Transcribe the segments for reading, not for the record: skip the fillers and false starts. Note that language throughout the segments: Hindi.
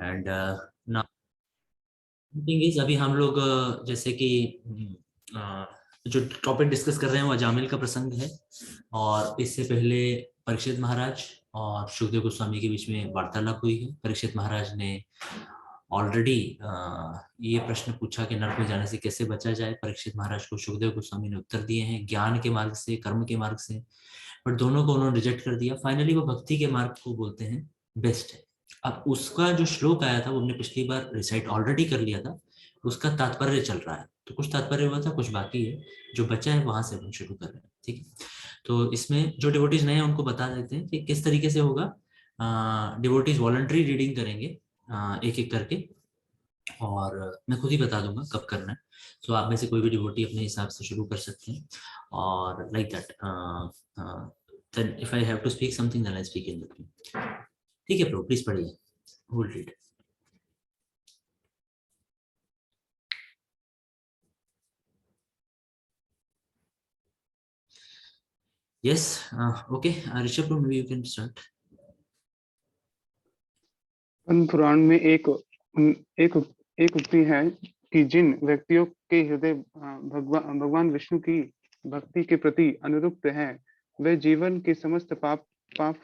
एंड ना थिंग इज अभी हम लोग जैसे कि जो टॉपिक डिस्कस कर रहे हैं वो अजामिल का प्रसंग है। और इससे पहले परीक्षित महाराज और सुखदेव गोस्वामी के बीच में वार्तालाप हुई है। परीक्षित महाराज ने ऑलरेडी ये प्रश्न पूछा कि नरक में जाने से कैसे बचा जाए। परीक्षित महाराज को सुखदेव गोस्वामी ने उत्तर दिए हैं ज्ञान के मार्ग से, कर्म के मार्ग से, बट दोनों को उन्होंने रिजेक्ट कर दिया। फाइनली वो भक्ति के मार्ग को बोलते हैं बेस्ट है। अब उसका जो श्लोक आया था वो हमने पिछली बार रिसाइट ऑलरेडी कर लिया था, उसका तात्पर्य चल रहा है। तो कुछ तात्पर्य हुआ था, कुछ बाकी है, जो बचा है वहां से हम शुरू कर रहे हैं। ठीक है, तो इसमें जो डिवोटीज नए हैं उनको बता देते हैं कि किस तरीके से होगा। डिवोटीज वॉलंटरी रीडिंग करेंगे एक एक करके, और मैं खुद ही बता दूंगा कब करना है। तो आप में से कोई भी डिवोटी अपने हिसाब से शुरू कर सकते हैं, और like that then if I have to speak something then I speak in between. ठीक है, प्रो प्लीज पढ़िए, hold read. Yes, okay Rishabh pro, maybe you can start. Padma Purana में एक उक्ति है कि जिन व्यक्तियों के हृदय भगवान विष्णु की भक्ति के प्रति अनुरक्त हैं, वे जीवन के समस्त पाप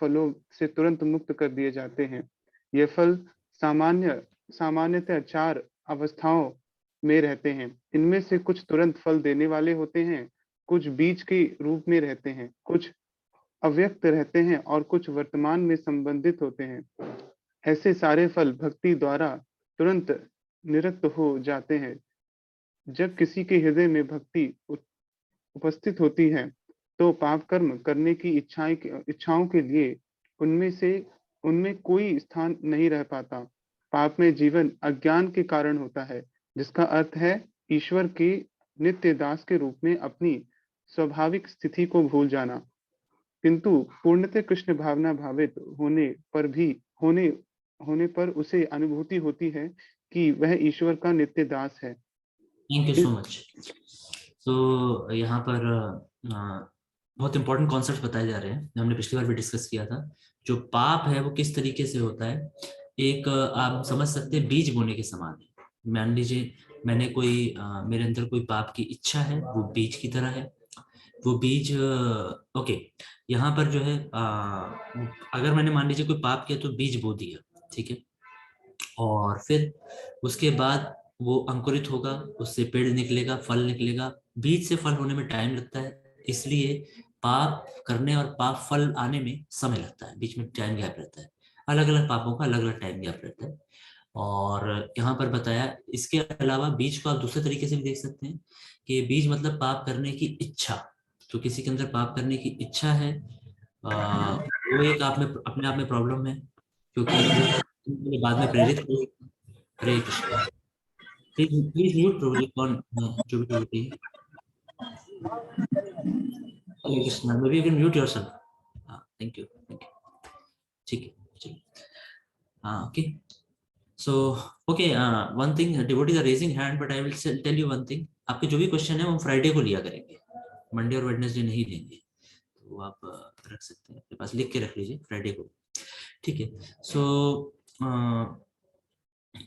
फलों से तुरंत मुक्त कर दिए जाते हैं। ये फल सामान्यतः 4 अवस्थाओं में रहते हैं। इनमें से कुछ तुरंत फल देने वाले होते हैं, कुछ बीज के रूप में रहते हैं, कुछ अव्यक्त रहते हैं और कुछ वर्तमान में संबंधित होते हैं। ऐसे सारे फल भक्ति द्वारा तुरंत निरस्त हो जाते हैं। जब किसी के हृदय में भक्ति उपस्थित होती है तो पाप कर्म करने की इच्छाओं के लिए उनमें कोई स्थान नहीं रह पाता। पाप में जीवन अज्ञान के कारण होता है, जिसका अर्थ है ईश्वर के नित्य दास के रूप में अपनी स्वाभाविक स्थिति को भूल जाना। किंतु पूर्णतः कृष्ण भावना भावित होने पर उसे अनुभूति होती है कि वह ईश्वर का नित्य दास है। Thank you so much. तो यहाँ पर बहुत इंपॉर्टेंट कॉन्सेप्ट बताए जा रहे हैं, हमने पिछली बार भी डिस्कस किया था। जो पाप है वो किस तरीके से होता है, एक आप समझ सकते हैं बीज बोने के समान है। मान लीजिए मैंने मेरे अंदर कोई पाप की इच्छा है, वो बीज की तरह है। वो बीज ओके, यहाँ पर जो है अगर मैंने मान लीजिए कोई पाप किया तो बीज बो दिया, ठीक है, और फिर उसके बाद वो अंकुरित होगा, उससे पेड़ निकलेगा, फल निकलेगा। बीज से फल होने में टाइम लगता है, इसलिए पाप करने और पाप फल आने में समय लगता है, बीच में टाइम गैप रहता है। अलग अलग पापों का अलग अलग टाइम गैप रहता है। और यहाँ पर बताया, इसके अलावा बीज को आप दूसरे तरीके से भी देख सकते हैं कि बीज मतलब पाप करने की इच्छा। तो किसी के अंदर पाप करने की इच्छा है, वो एक आप में अपने आप में प्रॉब्लम है, क्योंकि वो बाद में प्रेरित हो। Hare Krishna, please please mute project कौन जो भी डिवोटी है। Hare Krishna, may be you can mute yourself. हाँ, थैंक यू, ठीक है, चलिए। हाँ, okay, so okay, one thing, devotees are raising hand, but I will tell you one thing. आपके जो भी क्वेश्चन है वो हम फ्राइडे को लिया करेंगे, मंडे और वेडनेसडे नहीं लेंगे। तो आप रख सकते हैं अपने पास, लिख के रख लीजिए फ्राइडे को, ठीक है। सो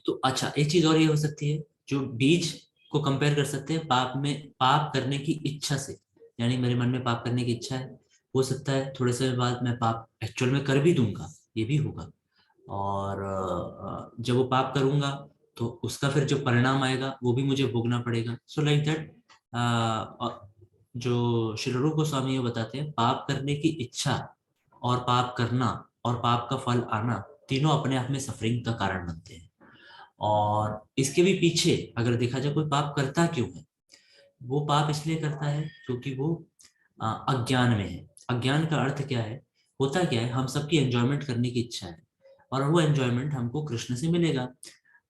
तो अच्छा, एक चीज और ये हो सकती है, जो बीज को कंपेयर कर सकते हैं पाप करने की इच्छा से। यानी मेरे मन में पाप करने की इच्छा है, हो सकता है थोड़े समय बाद मैं पाप एक्चुअल में कर भी दूंगा, ये भी होगा। और जब वो पाप करूंगा तो उसका फिर जो परिणाम आएगा वो भी मुझे भोगना पड़ेगा। सो लाइक दैट, जो श्री रूप गोस्वामी ये बताते हैं, पाप करने की इच्छा और पाप करना और पाप का फल आना, तीनों अपने आप में सफरिंग का कारण बनते हैं। और इसके भी पीछे अगर देखा जाए कोई पाप करता क्यों है, वो पाप इसलिए करता है क्योंकि वो अज्ञान में है। अज्ञान का अर्थ क्या है, होता क्या है, हम सबकी एंजॉयमेंट करने की इच्छा है, और वो एंजॉयमेंट हमको कृष्ण से मिलेगा,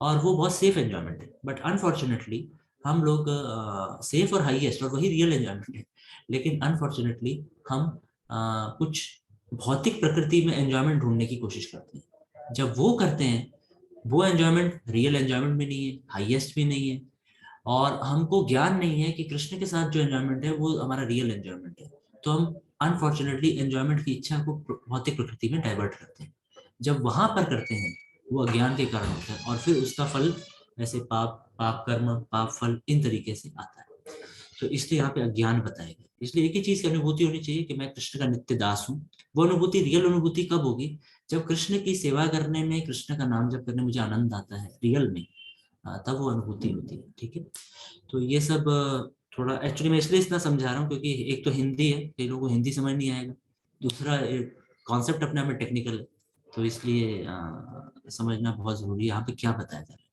और वो बहुत सेफ एंजॉयमेंट है। बट अनफॉर्चुनेटली हम लोग सेफ और हाईएस्ट और वही रियल एंजॉयमेंट है, लेकिन अनफॉर्चुनेटली हम कुछ भौतिक प्रकृति में एंजॉयमेंट ढूंढने की कोशिश करते हैं। जब वो करते हैं, वो एंजॉयमेंट रियल एंजॉयमेंट भी नहीं है, हाईएस्ट भी नहीं है, और हमको ज्ञान नहीं है कि कृष्ण के साथ जो एंजॉयमेंट है वो हमारा रियल एंजॉयमेंट है। तो हम अनफॉर्चुनेटली एंजॉयमेंट की इच्छा को भौतिक प्रकृति में डाइवर्ट करते हैं। जब वहां पर करते हैं वो अज्ञान के कारण होता है, और फिर उसका फल ऐसे पाप पाप कर्म पाप फल इन तरीके से आता है। तो इसलिए यहाँ पे अज्ञान बताया गया। इसलिए एक ही चीज की अनुभूति होनी चाहिए कि मैं कृष्ण का नित्य दास हूँ। वो अनुभूति, रियल अनुभूति कब होगी? जब कृष्ण की सेवा करने में, कृष्ण का नाम जप करने में मुझे आनंद आता है रियल में, तब वो अनुभूति होती है। ठीक है, तो ये सब थोड़ा एक्चुअली मैं इसलिए इतना समझा रहा हूँ क्योंकि एक तो हिंदी है, कई लोगों को हिंदी समझ नहीं आएगा, दूसरा कॉन्सेप्ट अपने आप में टेक्निकल है, तो इसलिए समझना बहुत जरूरी है यहाँ पे क्या बताया जा रहा है।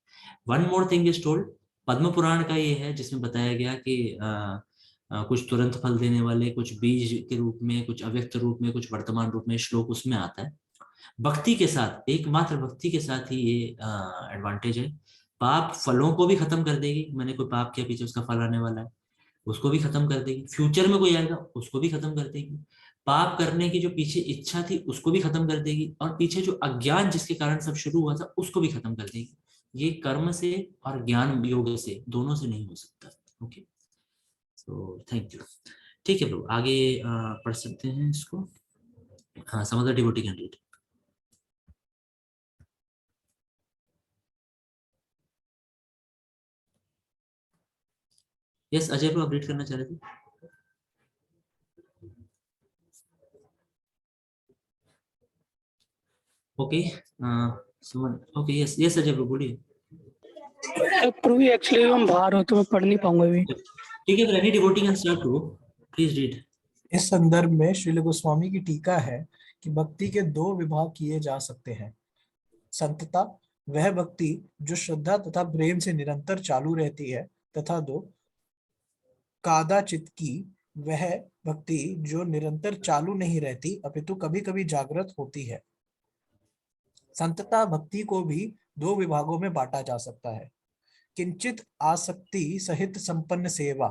One more thing is told, Padma Purana का ये है जिसमें बताया गया कि कुछ तुरंत फल देने वाले, कुछ बीज के रूप में, कुछ अव्यक्त रूप में, कुछ वर्तमान रूप में, श्लोक उसमें आता है। भक्ति के साथ, एकमात्र भक्ति के साथ ही ये एडवांटेज है। पाप फलों को भी खत्म कर देगी, मैंने कोई पाप किया पीछे उसका फल आने वाला है, उसको भी खत्म कर देगी। फ्यूचर में कोई आएगा उसको भी खत्म कर देगी। पाप करने की जो पीछे इच्छा थी उसको भी खत्म कर देगी, और पीछे जो अज्ञान जिसके कारण सब शुरू हुआ था उसको भी खत्म कर देगी। ये कर्म से और ज्ञान योग से, दोनों से नहीं हो सकता। Okay, so thank you. ठीक है प्रभु, आगे पढ़ सकते हैं इसको। हाँ, some other devotee can read. Yes Ajay प्रभु, आप रीड करना चाह रहे थे? Okay, Suman, okay, yes yes Ajay प्रभु बोलिए। प्रभु एक्चुअली हम बाहर हो तो मैं पढ़ नहीं पाऊंगा अभी। ठीक है, फिर any devotee can start Prabhu, please read. इस संदर्भ में श्रील गोस्वामी की टीका है कि भक्ति के दो विभाग किए जा सकते हैं। संतता, वह भक्ति जो श्रद्धा तथा प्रेम से निरंतर चालू रहती है, तथा दो, कादाचित की, वह भक्ति जो निरंतर चालू नहीं रहती अपितु कभी कभी जागृत होती है। संतता भक्ति को भी दो विभागों में बांटा जा सकता है। किंचित आसक्ति सहित संपन्न सेवा,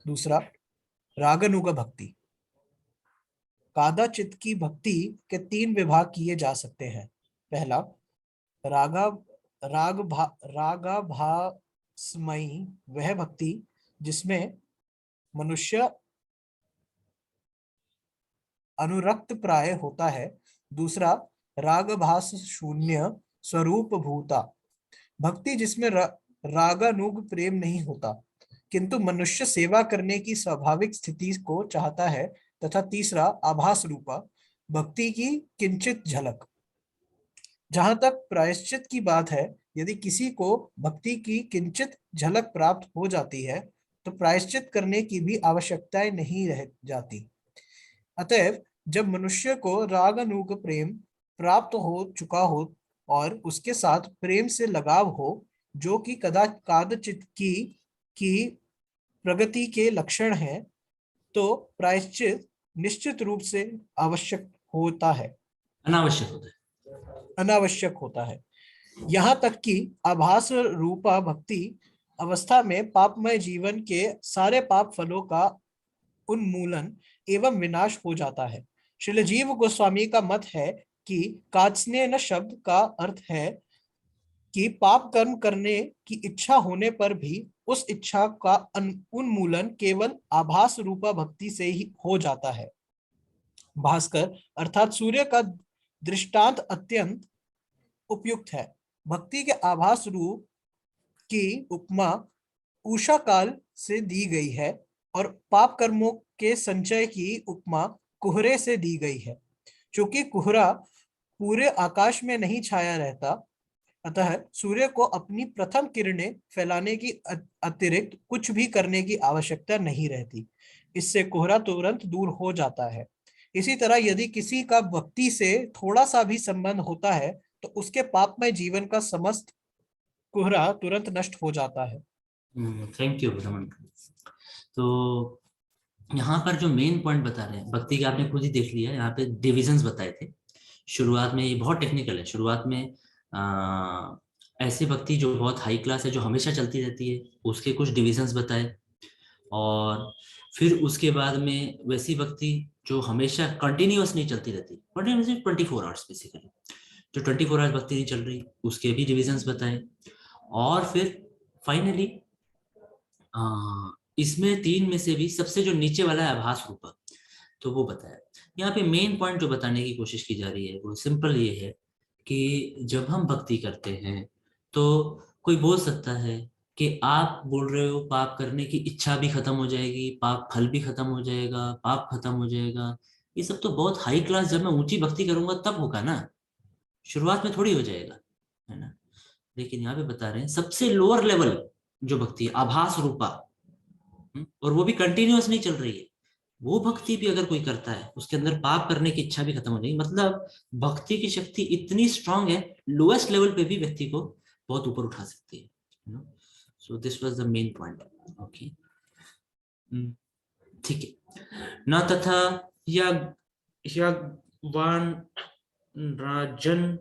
दूसरा रागानुग भक्ति। कादाचित की भक्ति के तीन विभाग किए जा सकते हैं। पहला रागाभासमयी, वह भक्ति जिसमें मनुष्य अनुरक्त प्राय होता है। दूसरा रागभास शून्य स्वरूप भूता, भक्ति जिसमें रागानुग प्रेम नहीं होता किंतु मनुष्य सेवा करने की स्वाभाविक स्थिति को चाहता है। तथा तीसरा आभास रूपा, भक्ति की किंचित झलक। जहां तक प्रायश्चित की बात है, यदि किसी को भक्ति की किंचित झलक प्राप्त हो जाती है तो प्रायश्चित करने की भी आवश्यकता नहीं रह जाती। अतएव जब मनुष्य को रागानुग प्रेम प्राप्त हो चुका हो और उसके साथ प्रेम से लगाव हो, जो कि कादचित की प्रगति के लक्षण है, तो प्रायश्चित निश्चित रूप से आवश्यक होता है, अनावश्यक होता है, अनावश्यक होता है। यहाँ तक कि आभास रूपा भक्ति अवस्था में पापमय जीवन के सारे पाप फलों का उन्मूलन एवं विनाश हो जाता है। श्रील जीव गोस्वामी का मत है कि कात्स्नेय शब्द का अर्थ है कि पाप कर्म करने की इच्छा होने पर भी उस इच्छा का उन्मूलन केवल आभास रूपा भक्ति से ही हो जाता है। भास्कर अर्थात सूर्य का दृष्टांत अत्यंत उपयुक्त है। भक्ति के आभास रूप की उपमा उषा काल से दी गई है और पाप कर्मों के संचय की उपमा कोहरे से दी गई है। चूंकि कोहरा पूरे आकाश में नहीं छाया रहता, अतः सूर्य को अपनी प्रथम किरणें फैलाने की अतिरिक्त कुछ भी करने की आवश्यकता नहीं रहती। इससे कोहरा तुरंत दूर हो जाता है। इसी तरह यदि किसी का भक्ति से थोड़ा सा भी संबंध होता है तो उसके पापमय जीवन का समस्त कोहरा तुरंत नष्ट हो जाता है। Thank you Raman. तो यहाँ पर जो मेन पॉइंट बता रहे हैं भक्ति के, आपने खुद ही देख लिया, यहाँ पे डिविजन्स बताए थे शुरुआत में। ये बहुत टेक्निकल है। शुरुआत में ऐसी भक्ति जो बहुत हाई क्लास है, जो हमेशा चलती रहती है, उसके कुछ डिविजन्स बताए। और फिर उसके बाद में वैसी भक्ति जो हमेशा कंटिन्यूअस नहीं चलती रहती, कंटिन्यूअसली 24 आवर्स बेसिकली, जो 24 आवर्स भक्ति नहीं चल रही, उसके भी डिविजन्स बताए। और फिर फाइनली इसमें तीन में से भी सबसे जो नीचे वाला है आभास रूपा, तो वो बताया। यहाँ पे मेन पॉइंट जो बताने की कोशिश की जा रही है वो सिंपल ये है कि जब हम भक्ति करते हैं तो कोई बोल सकता है कि आप बोल रहे हो पाप करने की इच्छा भी खत्म हो जाएगी, पाप फल भी खत्म हो जाएगा, पाप खत्म हो जाएगा। ये सब तो बहुत हाई क्लास, जब मैं ऊंची भक्ति करूंगा तब होगा ना, शुरुआत में थोड़ी हो जाएगा, है ना। लेकिन यहाँ पे बता रहे हैं सबसे लोअर लेवल जो भक्ति है, आभास रूपा, और वो भी कंटिन्यूअस नहीं चल रही है, वो भक्ति भी अगर कोई करता है उसके अंदर पाप करने की इच्छा भी खत्म हो जाएगी। मतलब भक्ति की शक्ति इतनी स्ट्रांग है, लोएस्ट लेवल पे भी व्यक्ति को बहुत ऊपर उठा सकती है। So this was the main point. Okay, ठीक है। न तथा यज्ञवान राजन,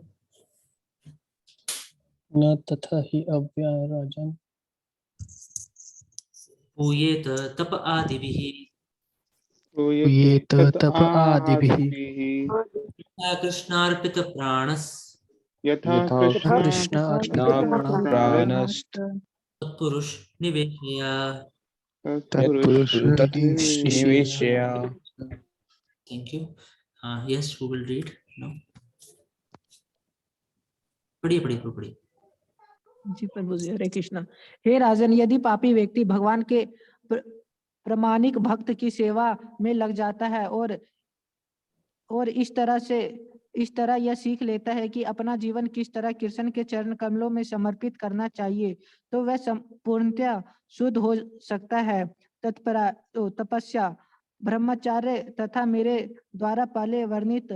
न तथा ही अव्याराजन पूयेत तप आदिभिः तो ये तत् तप आदिभिः यथा कृष्णार्पित प्राणस् यथा यथा कृष्ण कृष्ण अर्पित प्राणः प्राणस् तत्पुरुष निवेशया। तत्पुरुष निवेशया। Thank you. Yes, who will read now? पढ़िए पढ़िए पढ़िए। जी प्रभु जी, हरे कृष्णा। हे राजन, यदि पापी व्यक्ति भगवान के प्रामाणिक भक्त की सेवा में लग जाता है और इस तरह यह सीख लेता है कि अपना जीवन किस तरह कृष्ण के चरण कमलों में समर्पित करना चाहिए, तो वह संपूर्णतया शुद्ध हो सकता है। तपस्या, ब्रह्मचार्य तथा मेरे द्वारा पहले वर्णित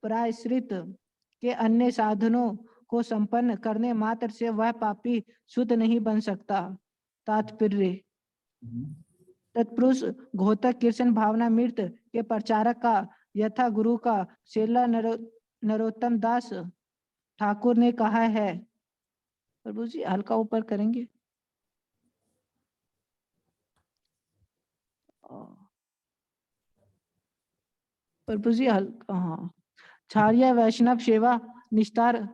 प्रायश्चित के अन्य साधनों को संपन्न करने मात्र से वह पापी शुद्ध नहीं बन सकता। तात्पर्य, तत्पुरुष घोतक कृष्ण भावना मृत के प्रचारक का यथा गुरु का श्रीला नरोत्तम दास ठाकुर ने कहा है। प्रभु जी हल्का ऊपर करेंगे। प्रभु जी हल्का, हाँ। छार्य वैष्णव सेवा निस्तार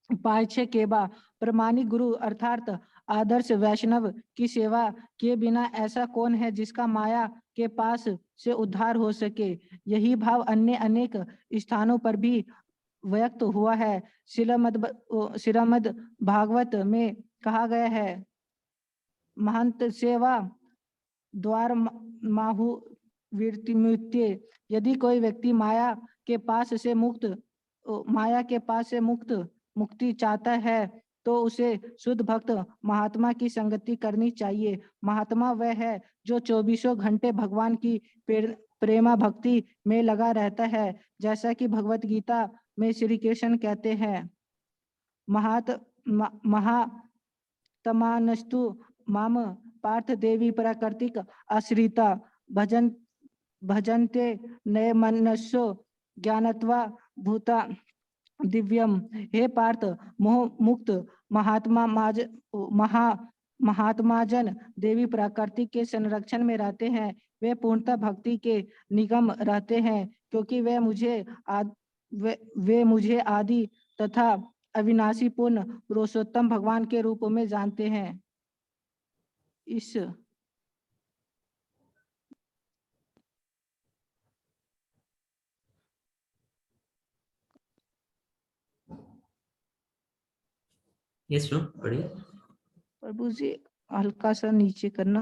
पायछे केबा, प्रमाणिक गुरु अर्थात आदर्श वैष्णव की सेवा किए बिना ऐसा कौन है जिसका माया के पास से उद्धार हो सके। यही भाव अन्य अनेक स्थानों पर भी व्यक्त हुआ है। श्रीमद् भागवत में कहा गया है, महंत सेवा द्वार माहु वृत्ति। यदि कोई व्यक्ति माया के पास से मुक्ति चाहता है तो उसे शुद्ध भक्त महात्मा की संगति करनी चाहिए। महात्मा वह है जो 24 घंटे भगवान की प्रेमा भक्ति में लगा रहता है, जैसा कि भगवत गीता में श्री कृष्ण कहते हैं, महात्मानस्तु माम पार्थ देवी प्राकृतिक आश्रिता भजन्ते नये मनस्सो ज्ञानत्वा भूता दिव्यम। हे पार्थ, मोह मुक्त महात्माजन देवी प्रकृति के संरक्षण में रहते हैं। वे पूर्णतः भक्ति के निगम रहते हैं, क्योंकि वे मुझे आदि तथा अविनाशी पूर्ण पुरुषोत्तम भगवान के रूप में जानते हैं। इस यस ब्रो, पढ़िए। प्रभु जी हल्का सा नीचे करना।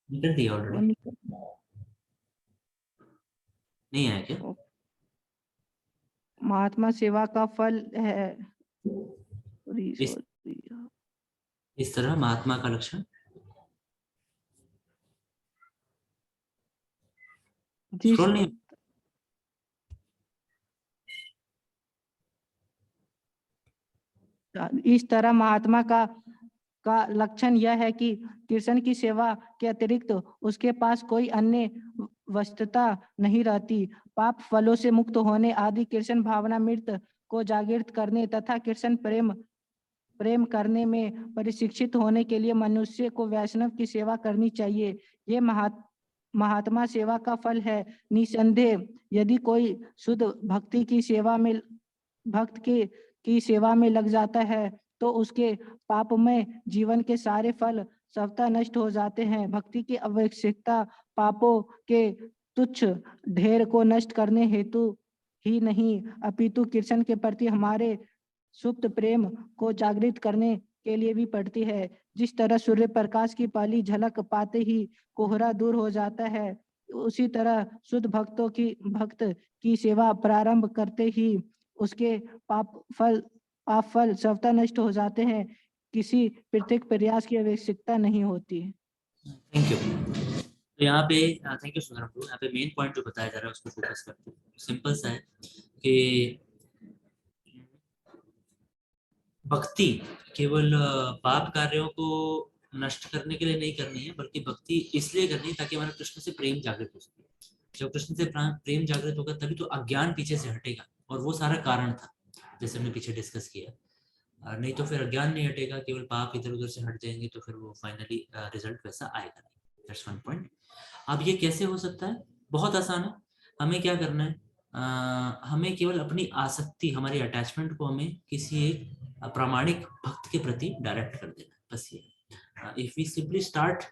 निकल दिया ऑलरेडी, नहीं आया क्या? महात्मा सेवा का फल है इस तरह महात्मा का लक्षण स्क्रॉल नहीं। इस तरह महात्मा का लक्षण यह है कि कृष्ण की सेवा के अतिरिक्त उसके पास कोई अन्य वस्तुता नहीं रहती। पाप फलों से मुक्त होने आदि कृष्ण भावना मृत को जागृत करने तथा कृष्ण प्रेम करने में प्रशिक्षित होने के लिए मनुष्य को वैष्णव की सेवा करनी चाहिए। ये महात्मा सेवा का फल है। निसंदेह यदि कोई शुद्ध भक्ति की सेवा में की सेवा में लग जाता है तो उसके पापमय जीवन के सारे फल स्वतः नष्ट हो जाते हैं। भक्ति की आवश्यकता पापों के तुच्छ ढेर को नष्ट करने हेतु ही नहीं अपितु कृष्ण के प्रति हमारे सुप्त प्रेम को जागृत करने के लिए भी पड़ती है। जिस तरह सूर्य प्रकाश की पहली झलक पाते ही कोहरा दूर हो जाता है, उसी तरह शुद्ध भक्त की सेवा प्रारंभ करते ही उसके पाप फल स्वतः नष्ट हो जाते हैं। किसी प्रत्येक प्रयास की आवश्यकता नहीं होती। Thank you. तो यहाँ पे थैंक यू सुंदरम ब्रो। यहाँ पे मेन पॉइंट जो बताया जा रहा है उसको फोकस करते हैं। सिंपल सा है कि भक्ति केवल पाप कार्यों को नष्ट करने के लिए नहीं करनी है, बल्कि भक्ति इसलिए करनी है ताकि हमारा कृष्ण से प्रेम जागृत हो सके। जब कृष्ण से प्रेम जागृत होगा तभी तो अज्ञान पीछे से हटेगा, और वो सारा कारण था जैसे हमने पीछे डिस्कस किया। नहीं तो फिर अज्ञान नहीं हटेगा, केवल पाप इधर उधर से हट जाएंगे तो फिर वो फाइनली रिजल्ट वैसा आएगा नहीं। That's one point. अब ये कैसे हो सकता है? बहुत आसान है। हमें क्या करना है, हमें केवल अपनी आसक्ति, हमारी अटैचमेंट को हमें किसी एक प्रामाणिक भक्त के प्रति डायरेक्ट कर देना है, बस ये। If we simply start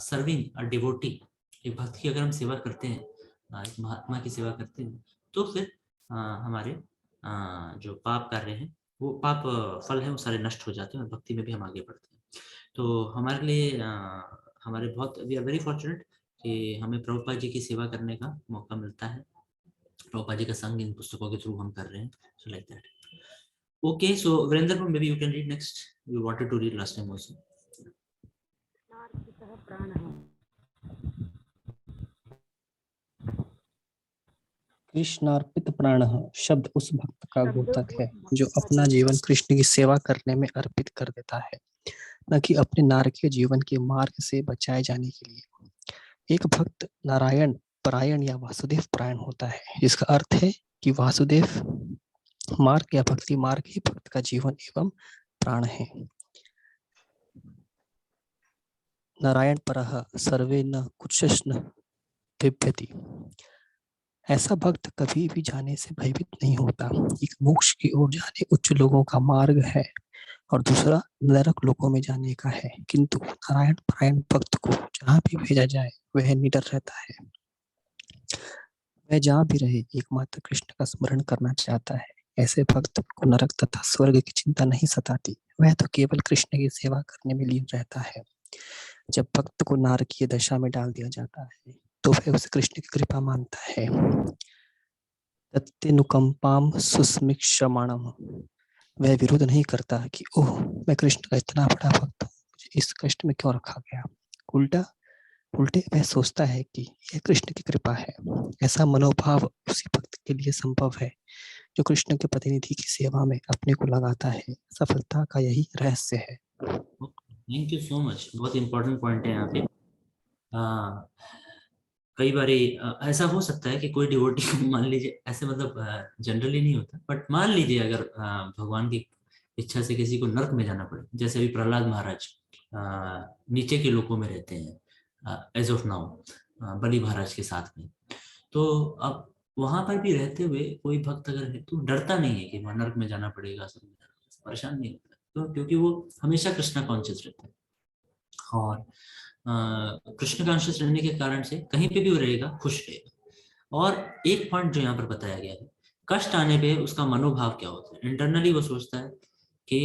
serving a devotee, एक भक्त की अगर हम सेवा करते हैं, एक महात्मा की सेवा करते हैं, तो फिर हमारे जो पाप कार्य हैं, वो पाप फल है, वो सारे नष्ट हो जाते हैं और भक्ति में भी हम आगे बढ़ते हैं। तो हमारे लिए हमारे बहुत, वी आर वेरी फॉर्चुनेट कि हमें प्रभुपाद जी की सेवा करने का मौका मिलता है। प्रभुपाद जी का संग इन पुस्तकों के थ्रू हम कर रहे हैं। So like that. Okay, so Virendra, may be you can read next. You wanted to read last time also. कृष्णार्पित प्राण शब्द उस भक्त का द्योतक है जो अपना जीवन कृष्ण की सेवा करने में अर्पित कर देता है, न कि अपने नारकीय जीवन के मार्ग से बचाए जाने के लिए। एक भक्त नारायण परायण या वासुदेव परायण होता है, जिसका अर्थ है कि वासुदेव मार्ग या भक्ति मार्ग ही भक्त का जीवन एवं प्राण है। नारायण परः सर्वे न कुशश्न बिभ्यति। ऐसा भक्त कभी भी जाने से भयभीत नहीं होता। एक मोक्ष की ओर जाने उच्च लोगों का मार्ग है और दूसरा नरक लोकों में जाने का है, किंतु नारायण परायण भक्त को जहाँ भी भेजा जाए वह निडर रहता है। वह जहाँ भी रहे एकमात्र कृष्ण का स्मरण करना चाहता है। ऐसे भक्त को नरक तथा स्वर्ग की चिंता नहीं सताती, वह तो केवल कृष्ण की सेवा करने में लीन रहता है। जब भक्त को नारकीय दशा में डाल दिया जाता है तो वह उसे कृष्ण की कृपा मानता है। तत्तेनुकंपाम सुस्मिक्षमाणम। वह विरोध नहीं करता कि ओह, मैं कृष्ण का इतना बड़ा भक्त हूँ, मुझे इस कष्ट में क्यों रखा गया। उल्टे वह सोचता है कि यह कृष्ण की कृपा है। ऐसा मनोभाव उसी भक्त के लिए संभव है जो कृष्ण के प्रतिनिधि की सेवा में अपने को लगाता है। सफलता का यही रहस्य है। Thank you so much. बहुत इंपॉर्टेंट पॉइंट है यहाँ पे। कई बार ऐसा हो सकता है कि कोई डिवोटी, मान लीजिए, ऐसे मतलब जनरली नहीं होता, बट मान लीजिए अगर भगवान की इच्छा से किसी को नरक में जाना पड़े, जैसे अभी प्रहलाद महाराज नीचे के लोकों में रहते हैं एज ऑफ नाउ बलि महाराज के साथ में, तो अब वहां पर भी रहते हुए कोई भक्त अगर है तो डरता नहीं है कि वहां नरक में जाना पड़ेगा, सब परेशान नहीं होता, तो क्योंकि वो हमेशा कृष्णा कॉन्शियस रहता है। और कृष्ण कॉन्शियस रहने के कारण से कहीं पे भी वो रहेगा, खुश रहेगा। और एक पॉइंट जो यहाँ पर बताया गया है, कष्ट आने पे उसका मनोभाव क्या होता है। इंटरनली वो सोचता है कि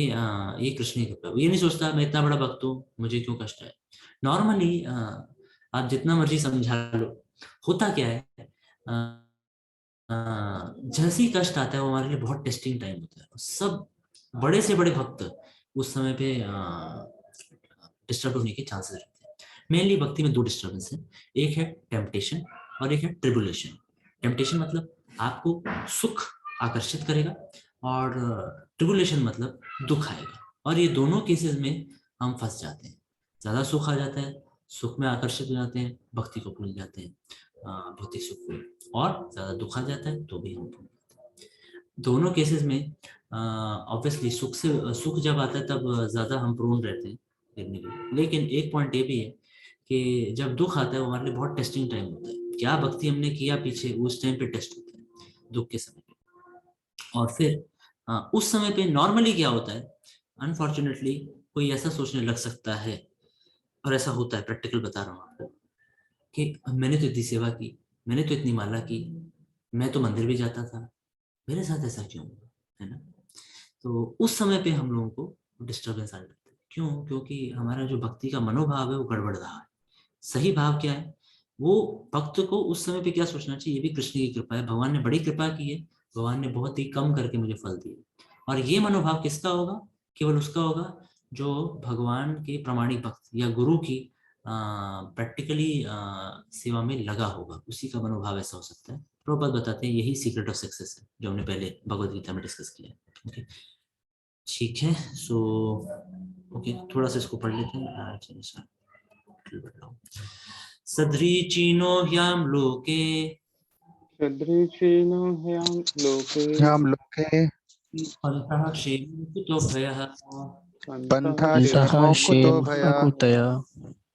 ये कृष्ण की कृपा है। ये नहीं सोचता मैं इतना बड़ा भक्त हूँ, मुझे क्यों कष्ट है। नॉर्मली आप जितना मर्जी समझा लो, होता क्या है, जैसे ही कष्ट आता है वो हमारे लिए बहुत टेस्टिंग टाइम होता है। सब बड़े से बड़े भक्त उस समय पे डिस्टर्ब होने के चांसेस रहते हैं। मेनली भक्ति में दो डिस्टर्बेंस है, एक है टेम्पटेशन और एक है ट्रिबुलेशन। टेम्पटेशन मतलब आपको सुख आकर्षित करेगा और ट्रिबुलेशन मतलब दुख आएगा, और ये दोनों केसेस में हम फंस जाते हैं। ज्यादा सुख आ जाता है, सुख में आकर्षित हो जाते हैं, भक्ति को भूल जाते हैं, भौतिक सुख को, और ज्यादा दुख आ जाता है तो भी हम भूल जाते हैं। दोनों केसेस में ऑब्वियसली सुख जब आता है तब ज्यादा हम प्रोन रहते हैं गिरने के। लेकिन एक पॉइंट ये भी है कि जब दुख आता है वो हमारे लिए बहुत टेस्टिंग टाइम होता है। क्या भक्ति हमने किया पीछे, उस टाइम पे टेस्ट होता है, दुख के समय पे। और फिर उस समय पे नॉर्मली क्या होता है, अनफॉर्चुनेटली कोई ऐसा सोचने लग सकता है, और ऐसा होता है, प्रैक्टिकल बता रहा हूँ आपको, कि मैंने तो इतनी सेवा की, मैंने तो इतनी माला की, मैं तो मंदिर भी जाता था, मेरे साथ ऐसा क्यों हुआ, है ना। तो उस समय पे हम लोगों को डिस्टर्बेंस आ जाता है। क्यों? क्योंकि हमारा जो भक्ति का मनोभाव है वो गड़बड़ रहा है। सही भाव क्या है? वो भक्त को उस समय पे क्या सोचना चाहिए, ये भी कृष्ण की कृपा है, भगवान ने बड़ी कृपा की है, भगवान ने बहुत ही कम करके मुझे फल दिए। और ये मनोभाव किसका होगा? केवल उसका होगा जो भगवान के प्रामाणिक भक्त या गुरु की प्रैक्टिकली सेवा में लगा होगा, उसी का मनोभाव ऐसा हो सकता है। प्रभुपाद बताते हैं यही सीक्रेट ऑफ सक्सेस है, जो हमने पहले भगवद गीता में डिस्कस किया है। ओके, ठीक है। सो ओके, थोड़ा सा इसको पढ़ लेते हैं। सदृचीनो ह्याम लोके सदृशीनो ह्यां लोके ह्याम लोके अन्तः क्षेमं कुतो भयः पन्था अन्तः क्षेमो कुतो क्षेम भयः अकुतया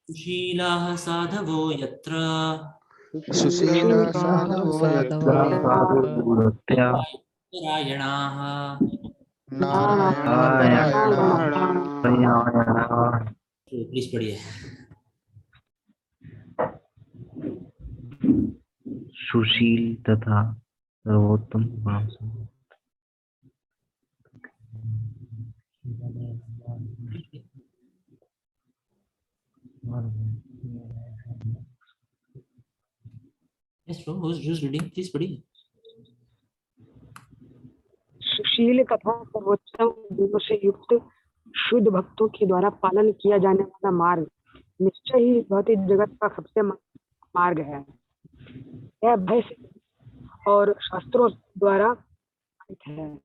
सुशीलाः साधवो यत्र सुशीला सुशीला साधवो यत्र साधवः नारायणाः। नारायणपरायणाः प्लीज पढ़िए। सुशील तथा सर्वोत्तम गुणों से Yes, bro, who's reading? Please पढ़िए। सुशील तथा सर्वोत्तम गुणों से युक्त शुद्ध भक्तों के द्वारा पालन किया जाने वाला मार्ग निश्चय ही भौतिक जगत का सबसे मार्ग है। यह भय से और शास्त्रों द्वारा है।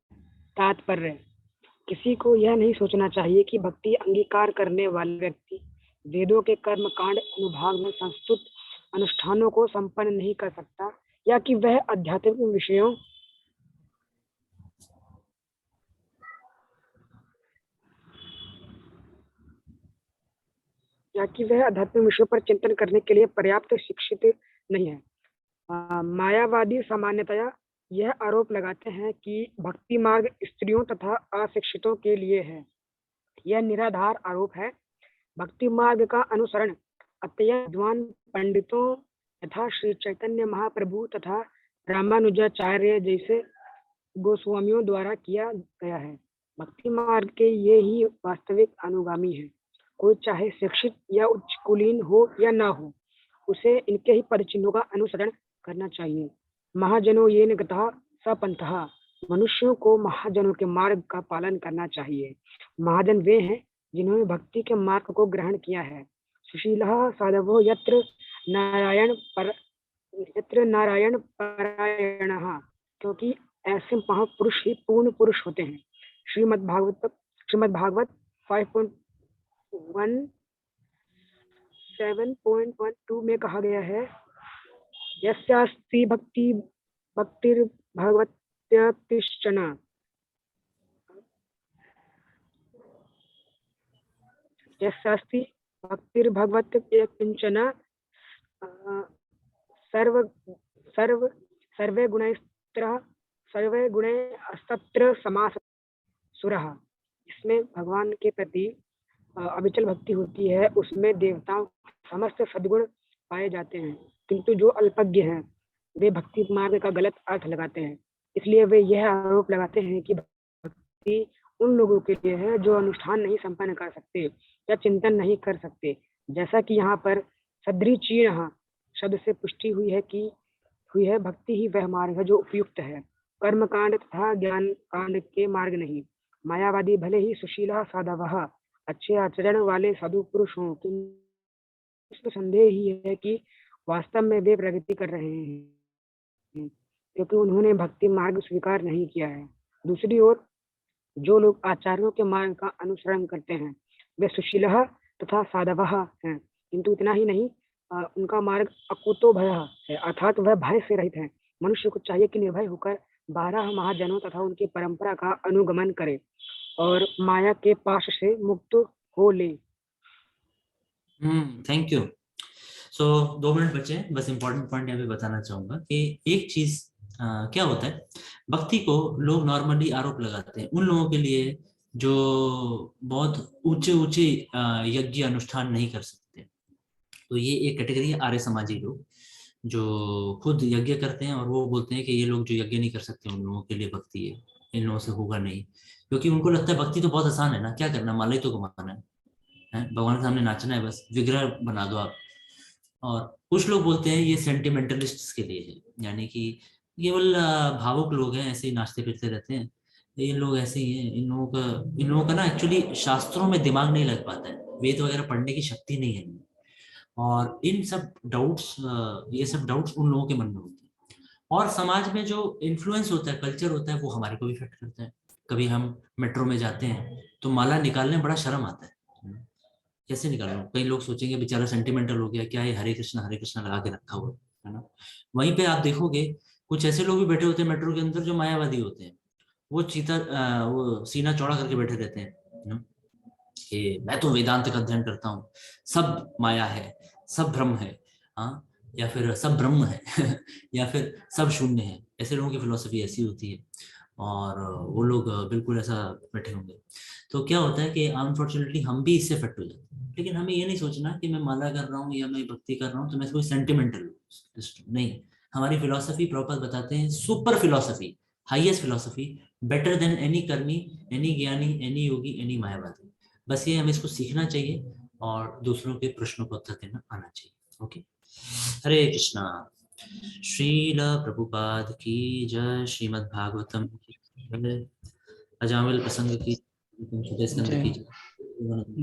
तात्पर्य, किसी को यह नहीं सोचना चाहिए कि भक्ति अंगीकार करने वाला व्यक्ति वेदों के कर्म कांड अनुभाग में संस्तुत अनुष्ठानों को संपन्न नहीं कर सकता, या कि वह आध्यात्मिक विषयों पर चिंतन करने के लिए पर्याप्त शिक्षित नहीं है। मायावादी सामान्यतया यह आरोप लगाते हैं कि भक्ति मार्ग स्त्रियों तथा अशिक्षितों के लिए है। यह निराधार आरोप है। भक्ति मार्ग का अनुसरण अत्यंत विद्वान पंडितों तथा श्री चैतन्य महाप्रभु तथा रामानुजाचार्य जैसे गोस्वामियों द्वारा किया गया है। भक्ति मार्ग के ये ही वास्तविक अनुगामी हैं। कोई चाहे शिक्षित या उच्च कुलीन हो या ना हो, उसे इनके ही पदचिन्हों का अनुसरण करना चाहिए। महाजनों येन गतः सपंथः, मनुष्यों को महाजनों के मार्ग का पालन करना चाहिए। महाजन वे हैं जिन्होंने भक्ति के मार्ग को ग्रहण किया है। सुशीलः साधवो यत्र नारायण परायणः, क्योंकि ऐसे महापुरुष ही पूर्ण पुरुष होते हैं। श्रीमद् भागवत 5.7.12 में कहा गया है, यस्यास्ति भक्तिर्भगवत्यतिश्चन यस्यास्ति भक्तिर्भगवत्यकिंचन सर्वे गुणैस्तत्र समास सुरः। इसमें भगवान के प्रति अविचल भक्ति होती है, उसमें देवताओं समस्त सद्गुण पाए जाते हैं, किंतु जो अल्पज्ञ हैं वे भक्ति मार्ग का गलत अर्थ लगाते हैं। इसलिए वे यह आरोप लगाते हैं कि भक्ति उन लोगों के लिए है जो अनुष्ठान नहीं संपन्न कर सकते या चिंतन नहीं कर सकते। जैसा कि यहाँ पर सदृचीन शब्द से पुष्टि हुई है, भक्ति ही वह मार्ग है जो उपयुक्त है, कर्म कांड तथा ज्ञान कांड के मार्ग नहीं। मायावादी भले ही सुशीला साधवः अच्छे आचरण वाले साधु पुरुष हों, इसमें संदेह ही है कि वास्तव में वे प्रगति कर रहे हैं, क्योंकि उन्होंने भक्ति मार्ग स्वीकार नहीं किया है। दूसरी ओर जो लोग आचार्यों के मार्ग का अनुसरण करते हैं वे सुशीलः तथा साधवः हैं, किंतु इतना ही नहीं, उनका मार्ग अकुतो भयः है, अर्थात वह भय से रहित है। मनुष्य को चाहिए कि निर्भय होकर 12 महाजनों तथा उनकी परंपरा का अनुगमन करे और माया के पाश से मुक्त हो ले। Thank you. सो 2 मिनट बचे, बस इंपॉर्टेंट पॉइंट यहाँ पे बताना चाहूंगा कि एक चीज क्या होता है, भक्ति को लोग नॉर्मली आरोप लगाते हैं उन लोगों के लिए जो बहुत ऊंचे यज्ञ अनुष्ठान नहीं कर सकते। तो ये एक कैटेगरी है आर्य समाजी लोग, जो खुद यज्ञ करते हैं और वो बोलते हैं कि ये लोग जो यज्ञ नहीं कर सकते उन लोगों के लिए भक्ति है, इन लोगों से होगा नहीं, क्योंकि उनको लगता है भक्ति तो बहुत आसान है ना, क्या करना, माला ही तो घुमाना है, भगवान के सामने नाचना है, बस विग्रह बना दो आप। और कुछ लोग बोलते हैं ये सेंटिमेंटलिस्ट्स के लिए है, यानी कि केवल भावुक लोग हैं, ऐसे ही नाचते फिरते रहते हैं, ये लोग ऐसे ही हैं, इन लोगों का ना एक्चुअली शास्त्रों में दिमाग नहीं लग पाता है, वेद वगैरह पढ़ने की शक्ति नहीं है इनमें। और इन सब डाउट्स, ये सब डाउट्स उन लोगों के मन में होते हैं। और समाज में जो इन्फ्लुएंस होता है, कल्चर होता है, वो हमारे को भी इफेक्ट करता है। कभी हम मेट्रो में जाते हैं तो माला निकालने में बड़ा शर्म आता है, कैसे निकालूं, कई लोग सोचेंगे बेचारा सेंटिमेंटल हो गया, क्या ये हरे कृष्णा लगा के रखा हुआ है ना। वहीं पे आप देखोगे कुछ ऐसे लोग भी बैठे होते हैं मेट्रो के अंदर जो मायावादी होते हैं, वो वो सीना चौड़ा करके बैठे रहते हैं कि मैं तो वेदांत का अध्ययन करता हूँ, सब माया है, सब भ्रम है, हाँ, या फिर सब ब्रह्म है या फिर सब शून्य है। ऐसे लोगों की फिलोसफी ऐसी होती है और वो लोग बिल्कुल ऐसा बैठे होंगे। तो क्या होता है कि अनफॉर्चुनेटली हम भी इससे अफेक्ट हो जाते हैं। लेकिन हमें ये नहीं सोचना कि मैं माला कर रहा हूँ या मैं भक्ति कर रहा हूँ तो मैं कोई सेंटिमेंटल नहीं। हमारी फिलोसफी प्रॉपर बताते हैं, super philosophy, highest philosophy, better than any कर्मी, एनी ज्ञानी, एनी योगी, एनी मायावादी। बस ये हमें इसको सीखना चाहिए और दूसरों के प्रश्नों को उत्तर देना आना चाहिए। ओके, हरे कृष्णा। श्रील प्रभुपाद की जय, श्रीमद् भागवतम की जय, अजामिल प्रसंग की, छोटे स्कंद की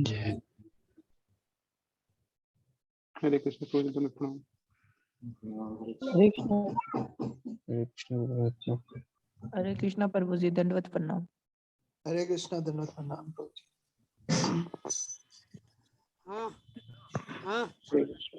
जय। हरे कृष्ण प्रभु प्रणाम। हरे कृष्णा प्रभु जी, दंडवत प्रणाम। हरे कृष्णा, दंडवत प्रणाम प्रभु जी। हाँ हाँ हरे कृष्ण।